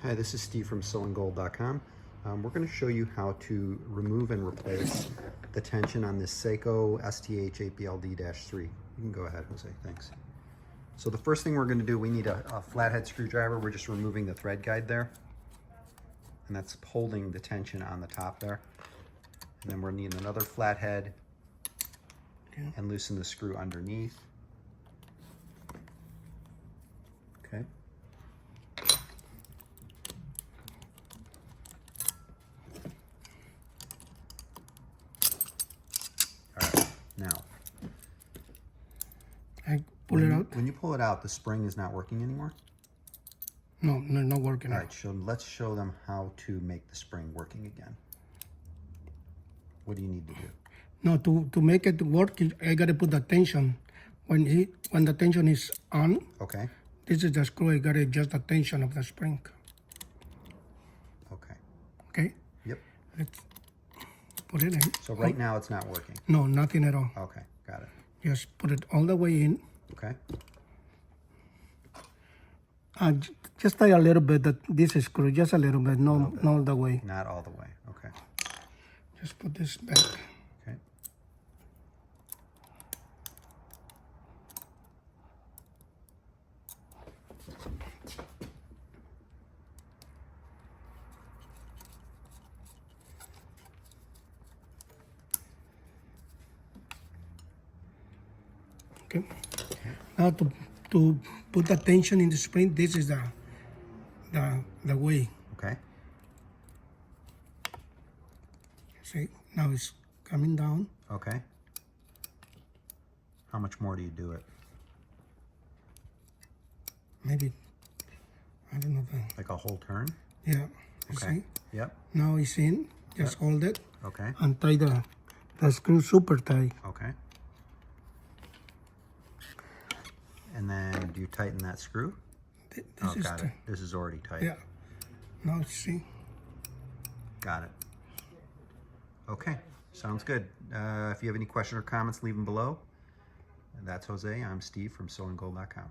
Hi, this is Steve from SewingGold.com. We're going to show you how to remove and replace the tension on this Seiko STH-8BLD-3. You can go ahead, Jose, thanks. So the first thing we're going to do, we need a flathead screwdriver. We're just removing the thread guide there. And that's holding the tension on the top there. And then we're needing another flathead and loosen the screw underneath. Okay. Now, I pull it out. When you pull it out, the spring is not working anymore? No, not working. All right, so let's show them how to make the spring working again. What do you need to do? No, to make it work, I gotta put the tension. When the tension is on, Okay. this is the screw. I gotta adjust the tension of the spring. Okay. Okay. Yep. Let's put it in. So right now it's not working. No, nothing at all. Okay, got it. Just put it all the way in. Okay. Just tie a little bit this screw, just a little bit, not all the way. Not all the way. Okay. Just put this back. Okay. Okay. Now to put the tension in the spring, this is the way. Okay. See, now it's coming down. Okay. How much more do you do it? Maybe, I don't know. Like a whole turn? Yeah. You Okay. see? Yep. Now it's in. Just hold it Okay. and tie the screw super tight. Okay. And then do you tighten that screw? This Oh, is got it. This is already tight. Yeah. Now see. Got it. Okay, sounds good. If you have any questions or comments, leave them below. And that's Jose. I'm Steve from SewingGold.com.